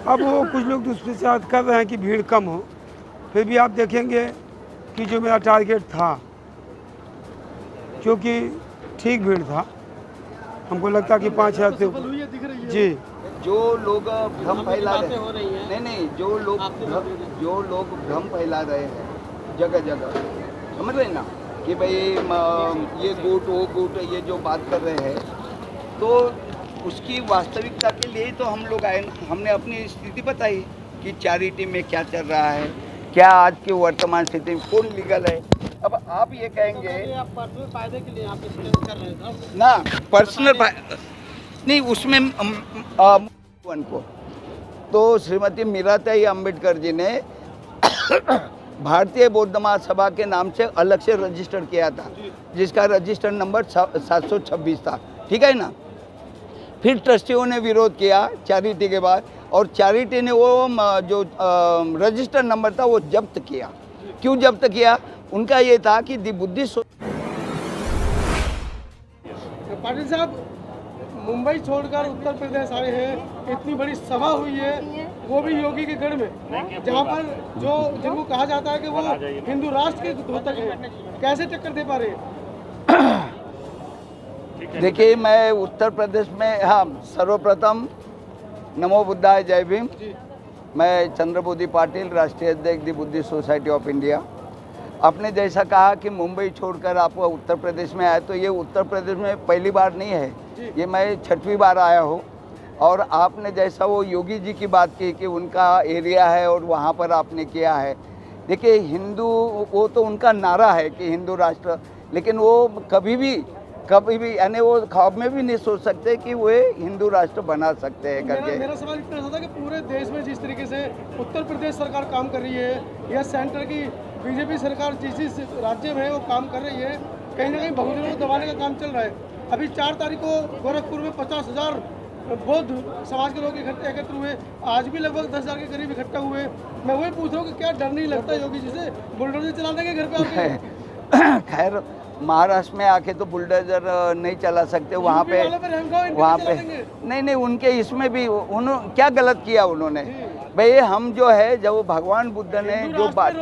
अब वो कुछ लोग दुष्प्रचार कर रहे हैं कि भीड़ कम हो, फिर भी आप देखेंगे कि जो मेरा टारगेट था, क्योंकि ठीक भीड़ था, हमको लगता कि 5,000 से जी। जो लोग भ्रम फैला रहे हैं, नहीं, जो लोग भ्रम फैला रहे हैं जगह जगह, समझ रहे ना कि भाई ये गुट वो गुट, ये जो बात कर रहे हैं, तो उसकी वास्तविकता के लिए तो हम लोग आए। हमने अपनी स्थिति बताई कि चैरिटी में क्या चल रहा है, क्या आज की वर्तमान स्थिति में कौन लीगल है। अब आप ये कहेंगे आप पर्सनल फायदे के लिए आप स्टूडेंट कर रहे थे ना, पर्सनल नहीं, उसमें को तो श्रीमती मीराताई अंबेडकर जी ने भारतीय बौद्ध महासभा के नाम से अलग से रजिस्टर किया था, जिसका रजिस्टर नंबर 726 था, ठीक है ना। फिर ट्रस्टियों ने विरोध किया चैरिटी के बाद, और चैरिटी ने वो जो रजिस्टर नंबर था वो जब्त किया। क्यों जब्त किया? उनका ये था कि दी बुद्धिस्ट। पाटिल साहब, मुंबई छोड़कर उत्तर प्रदेश आए हैं, इतनी बड़ी सभा हुई है, वो भी योगी के गढ़ में, जहाँ पर जिनको कहा जाता है कि वो हिंदू राष्ट्र के द्योतक हैं, कैसे टक्कर दे पा रहे हैं? देखिए, मैं उत्तर प्रदेश में, हाँ, सर्वप्रथम नमो बुद्धाय, जय भीम। मैं चंद्रबोधी पाटिल, राष्ट्रीय अध्यक्ष दी बुद्धिस्ट सोसाइटी ऑफ इंडिया। आपने जैसा कहा कि मुंबई छोड़कर आप उत्तर प्रदेश में आए, तो ये उत्तर प्रदेश में पहली बार नहीं है, ये मैं 6वीं बार आया हूँ। और आपने जैसा वो योगी जी की बात की कि उनका एरिया है और वहाँ पर आपने किया है, देखिए हिंदू, वो तो उनका नारा है कि हिंदू राष्ट्र, लेकिन वो कभी भी यानी वो ख्वाब में भी नहीं सोच सकते कि वो हिंदू राष्ट्र बना सकते हैं करके। मेरा सवाल इतना था कि पूरे देश में जिस तरीके से उत्तर प्रदेश सरकार काम कर रही है, या सेंटर की बीजेपी सरकार जिस राज्य में वो काम कर रही है, कहीं ना कहीं बहुजनों को दबाने का काम चल रहा है। अभी 4 तारीख को गोरखपुर में 50,000 बौद्ध समाज के लोग एकत्र हुए, आज भी लगभग 10,000 के करीब इकट्ठा हुए। मैं वही पूछ रहा हूँ कि क्या डर नहीं लगता योगी जी से, बुलडोजर चला देंगे घर पे आके? खैर, महाराष्ट्र में आके तो बुलडोजर नहीं चला सकते, वहाँ पे नहीं, उनके इसमें भी उन्होंने क्या गलत किया उन्होंने? भाई हम जो है, जब भगवान बुद्ध ने जो बात,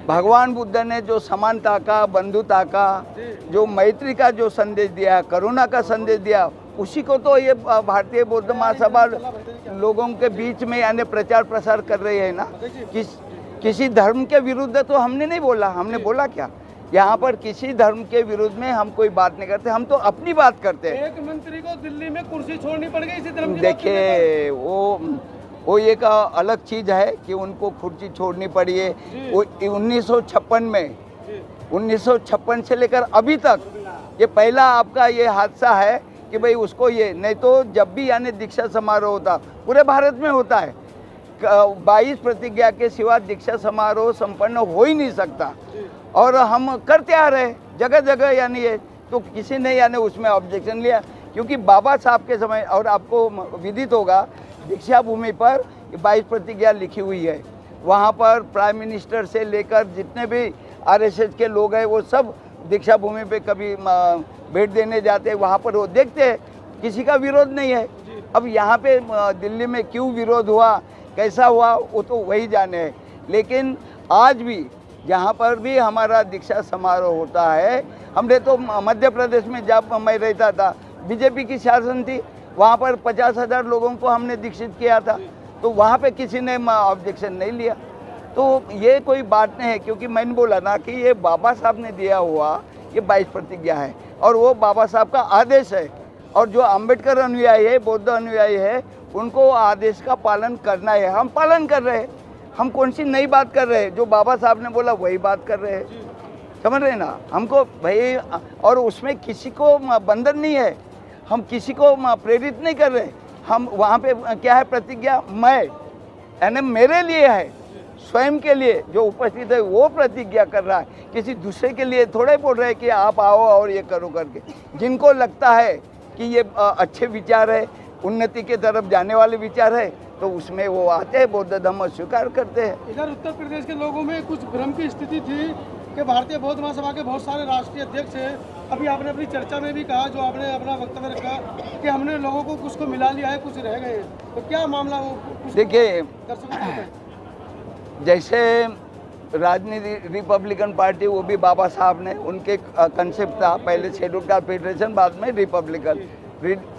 भगवान बुद्ध ने जो समानता का, बंधुता का, जो मैत्री का जो संदेश दिया, करुणा का संदेश दिया, उसी को तो ये भारतीय बौद्ध महासभा लोगों के बीच में यानी प्रचार प्रसार कर रही है ना। किसी धर्म के विरुद्ध तो हमने नहीं बोला, हमने बोला क्या? यहाँ पर किसी धर्म के विरुद्ध में हम कोई बात नहीं करते, हम तो अपनी बात करते हैं। एक मंत्री को दिल्ली में कुर्सी छोड़नी पड़ गई इसी धर्म की। देखिए, वो एक अलग चीज़ है कि उनको कुर्सी छोड़नी पड़ी है। वो 1956 में, 1956 से लेकर अभी तक ये पहला आपका ये हादसा है कि भाई उसको ये, नहीं तो जब भी यानी दीक्षा समारोह होता, पूरे भारत में होता है, 22 प्रतिज्ञा के सिवा दीक्षा समारोह संपन्न हो ही नहीं सकता, और हम करते आ रहे जगह जगह यानी ये, तो किसी ने यानी उसमें ऑब्जेक्शन लिया, क्योंकि बाबा साहब के समय, और आपको विदित होगा, दीक्षा भूमि पर 22 प्रतिज्ञा लिखी हुई है। वहाँ पर प्राइम मिनिस्टर से लेकर जितने भी आरएसएस के लोग हैं, वो सब दीक्षा भूमि पे कभी भेंट देने जाते हैं, वहाँ पर वो देखते हैं, किसी का विरोध नहीं है। अब यहाँ पे दिल्ली में क्यों विरोध हुआ, कैसा हुआ, वो तो वही जाने है। लेकिन आज भी जहाँ पर भी हमारा दीक्षा समारोह होता है, हमने तो मध्य प्रदेश में जब मैं रहता था, बीजेपी की शासन थी, वहाँ पर 50,000 लोगों को हमने दीक्षित किया था, तो वहाँ पे किसी ने ऑब्जेक्शन नहीं लिया। तो ये कोई बात नहीं है, क्योंकि मैंने बोला ना कि ये बाबा साहब ने दिया हुआ ये 22 प्रतिज्ञा है, और वो बाबा साहब का आदेश है, और जो अम्बेडकर अनुयायी है, बौद्ध अनुयायी है, उनको आदेश का पालन करना है। हम पालन कर रहे हैं, हम कौन सी नई बात कर रहे हैं? जो बाबा साहब ने बोला वही बात कर रहे हैं, समझ रहे ना हमको भाई। और उसमें किसी को बंधन नहीं है, हम किसी को प्रेरित नहीं कर रहे। हम वहाँ पे क्या है प्रतिज्ञा, मैं यानी मेरे लिए है, स्वयं के लिए जो उपस्थित है वो प्रतिज्ञा कर रहा है, किसी दूसरे के लिए थोड़े बोल रहे हैं कि आप आओ और ये करो करके। जिनको लगता है कि ये अच्छे विचार है, उन्नति के तरफ जाने वाले विचार है, तो उसमें वो आते हैं, बौद्ध धर्म स्वीकार करते हैं। इधर उत्तर प्रदेश के लोगों में कुछ भ्रम की स्थिति थी कि भारतीय बौद्ध महासभा के बहुत सारे राष्ट्रीय अध्यक्ष हैं। अभी आपने अपनी चर्चा में भी कहा, जो आपने अपना वक्तव्य रखा, कि हमने लोगों को कुछ को मिला लिया है, कुछ रह गए हैं। तो क्या मामला वो देखिए, दर्शकों को बताएं। जैसे राजनीति रिपब्लिकन पार्टी, वो भी बाबा साहब ने, उनके कंसेप्ट था पहले शेड्यूल कास्ट फेडरेशन, बाद में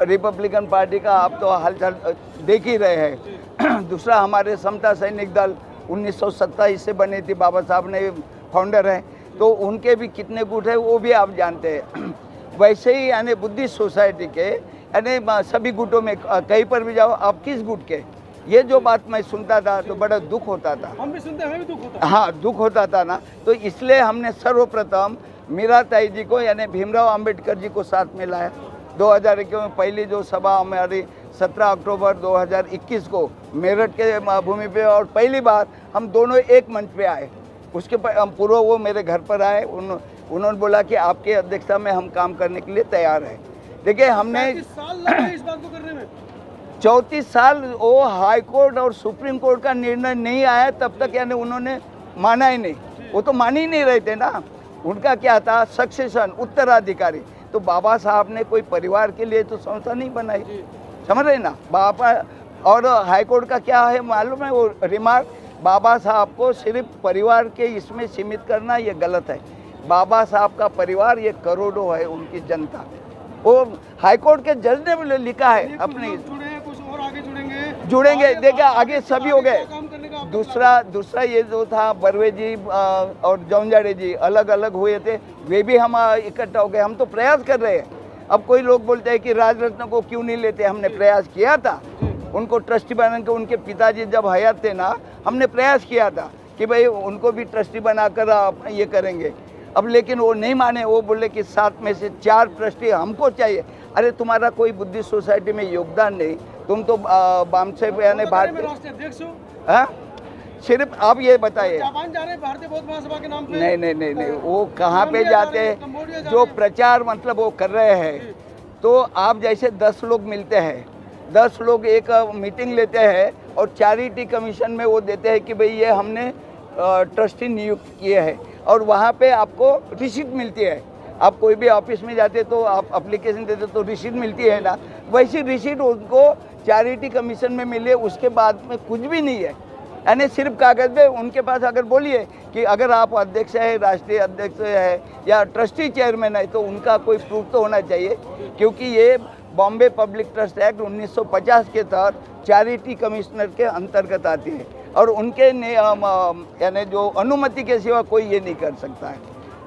रिपब्लिकन पार्टी का आप तो हालचाल देख ही रहे हैं। दूसरा हमारे समता सैनिक दल 1927 से बने थी, बाबा साहब ने फाउंडर हैं, तो उनके भी कितने गुट है वो भी आप जानते हैं। वैसे ही यानी बुद्धिस्ट सोसाइटी के यानी सभी गुटों में कहीं पर भी जाओ, आप किस गुट के, ये जो बात मैं सुनता था तो बड़ा दुख होता था। हम भी सुनते हैं, हमें भी दुख होता है। हाँ, दुख होता था ना, तो इसलिए हमने सर्वप्रथम मीराताई जी को यानी भीमराव अंबेडकर जी को साथ में लाया। 2021 में पहली जो सभा हमारी 17 अक्टूबर 2021 को मेरठ के भूमि पे, और पहली बार हम दोनों एक मंच पे आए। उसके पूर्व वो मेरे घर पर आए, उन्होंने बोला कि आपके अध्यक्षता में हम काम करने के लिए तैयार हैं। देखिए, हमने 35 साल लगे इस बात को करने में। 34 साल वो हाई कोर्ट और सुप्रीम कोर्ट का निर्णय नहीं आया तब तक, यानी उन्होंने माना ही नहीं, वो तो मान ही नहीं रहे थे ना। उनका क्या था, सक्सेशन, उत्तराधिकारी। तो बाबा साहब ने कोई परिवार के लिए तो संस्था नहीं बनाई, समझ रहे ना बाबा। और हाई कोर्ट का क्या है मालूम है, वो रिमार्क, बाबा साहब को सिर्फ परिवार के इसमें सीमित करना ये गलत है। बाबा साहब का परिवार ये करोड़ों है, उनकी जनता। वो हाई कोर्ट के जज ने लिखा है अपने, जुड़े हैं, कुछ और आगे जुड़ेंगे। देखिए, आगे सभी हो गए। दूसरा ये जो था, बर्वे जी और जौनजाड़े जी अलग अलग हुए थे, वे भी हम इकट्ठा हो गए। हम तो प्रयास कर रहे हैं। अब कोई लोग बोलते हैं कि राजरत्न को क्यों नहीं लेते, हमने प्रयास किया था उनको ट्रस्टी बनाने के। उनके पिताजी जब हयात थे ना, हमने प्रयास किया था कि भाई उनको भी ट्रस्टी बनाकर आप ये करेंगे। अब लेकिन वो नहीं माने, वो बोले कि 7 में से 4 ट्रस्टी हमको चाहिए। अरे तुम्हारा कोई बुद्धिस्ट सोसाइटी में योगदान नहीं, तुम तो बामसे यानी भारतीय अध्यक्ष हो। हाँ, सिर्फ आप ये बताइए। जापान जा रहे हैं भारतीय बौद्ध महासभा के नाम पे? नहीं, वो कहाँ पे जाते हैं, जो प्रचार मतलब वो कर रहे हैं। तो आप जैसे 10 लोग मिलते हैं, 10 लोग एक मीटिंग लेते हैं और चैरिटी कमीशन में वो देते हैं कि भाई ये हमने ट्रस्टी नियुक्त किए हैं, और वहाँ पे आपको रिसीट मिलती है। आप कोई भी ऑफिस में जाते तो आप एप्लीकेशन देते तो रिसीट मिलती है ना, वैसी रिसीट उनको चैरिटी कमीशन में मिले, उसके बाद में कुछ भी नहीं है। यानी सिर्फ कागज़ पे उनके पास अगर बोलिए कि अगर आप अध्यक्ष है, राष्ट्रीय अध्यक्ष है या ट्रस्टी चेयरमैन है, तो उनका कोई प्रूफ तो होना चाहिए। क्योंकि ये बॉम्बे पब्लिक ट्रस्ट एक्ट 1950 के तहत चैरिटी कमिश्नर के अंतर्गत आती है, और उनके यानी जो अनुमति के सिवा कोई ये नहीं कर सकता है।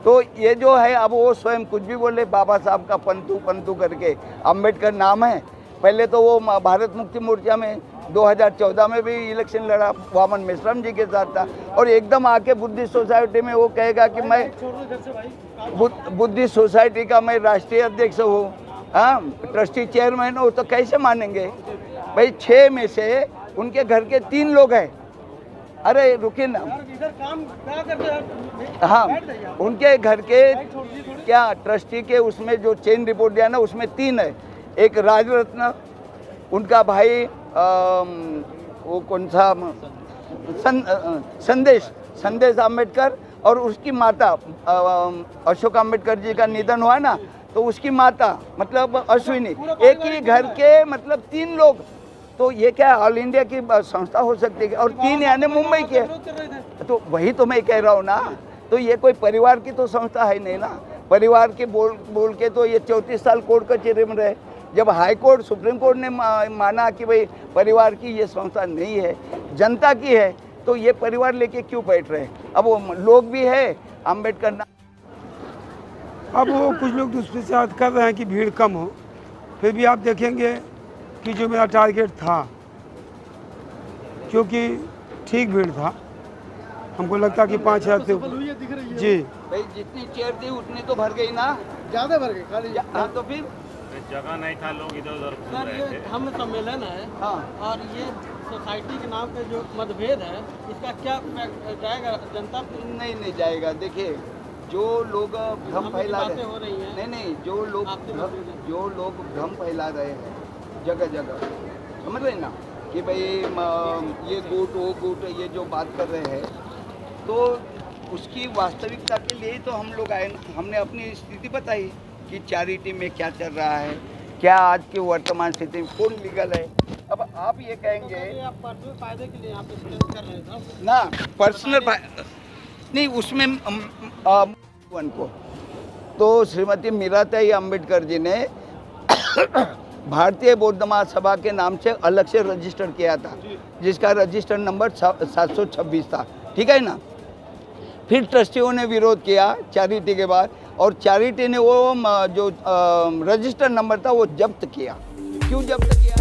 तो ये जो है, अब वो स्वयं कुछ भी बोले, बाबा साहब का पंतु करके अम्बेडकर नाम है। पहले तो वो भारत मुक्ति मोर्चा में 2014 में भी इलेक्शन लड़ा, वामन मेश्राम जी के साथ था, और एकदम आके बुद्धिस्ट सोसाइटी में वो कहेगा कि मैं बुद्धिस्ट सोसाइटी का मैं राष्ट्रीय अध्यक्ष हूँ, हाँ, ट्रस्टी चेयरमैन हो, तो कैसे मानेंगे भाई? 6 में से उनके घर के 3 लोग हैं। अरे रुकिए ना, इधर काम क्या करते हैं? हाँ, उनके घर के क्या ट्रस्टी के उसमें जो चेन रिपोर्ट दिया ना, उसमें 3 है। एक राजरत्न, उनका भाई वो कौन सा संदेश अम्बेडकर, और उसकी माता अशोक अम्बेडकर जी का निधन हुआ ना, तो उसकी माता मतलब अश्विनी। एक ही घर के मतलब 3 लोग। तो ये क्या ऑल इंडिया की संस्था हो सकती है? और 3 यानी मुंबई के, तो वही तो मैं कह रहा हूँ ना। तो ये कोई परिवार की तो संस्था है नहीं ना। परिवार के बोल के तो ये 34 साल कोर्ट कचहरी में रहे। जब हाई कोर्ट, सुप्रीम कोर्ट ने माना कि भाई परिवार की ये संस्था नहीं है, जनता की है, तो ये परिवार लेके क्यों बैठ रहे? अब वो लोग भी है अम्बेडकर ना। अब वो कुछ लोग दुष्प्रचार कर रहे हैं कि भीड़ कम हो, फिर भी आप देखेंगे कि जो मेरा टारगेट था, क्योंकि ठीक भीड़ था, हमको लगता कि 5,000 से दिख रही है। जी भाई जितनी चेयर थी उतनी तो भर गई ना, ज्यादा भर गए खाली। हाँ, तो फिर जगह नहीं था, लोग इधर उधर घूम सर, रहे ये थे। हम सम्मेलन है, हाँ, और ये सोसाइटी के नाम पे जो मतभेद है, इसका क्या जाएगा जनता पे? नहीं जाएगा। देखिए, जो लोग भ्रम फैला रहे हो रही हैं, नहीं, जो लोग भ्रम फैला रहे हैं जगह जगह, समझ रहे ना कि भाई ये गुट वो गुट, ये जो बात कर रहे हैं, तो उसकी वास्तविकता के लिए ही तो हम लोग आए ना। हमने अपनी स्थिति बताई कि चैरिटी में क्या चल रहा है, क्या आज की वर्तमान स्थिति में कौन लीगल है। अब आप ये कहेंगे ये आप पर्सनल फायदे के लिए यहाँ पे स्टैंड कर रहे हैं साहब। ना पर्सनल नहीं उसमें वन को तो श्रीमती मीराताई अंबेडकर जी ने भारतीय बौद्ध महासभा के नाम से अलग से रजिस्टर किया था, जिसका रजिस्टर नंबर 726 था, ठीक है ना। फिर ट्रस्टियों ने विरोध किया चैरिटी के बाद, और चैरिटी ने वो जो रजिस्टर नंबर था वो जब्त किया। क्यों जब्त किया?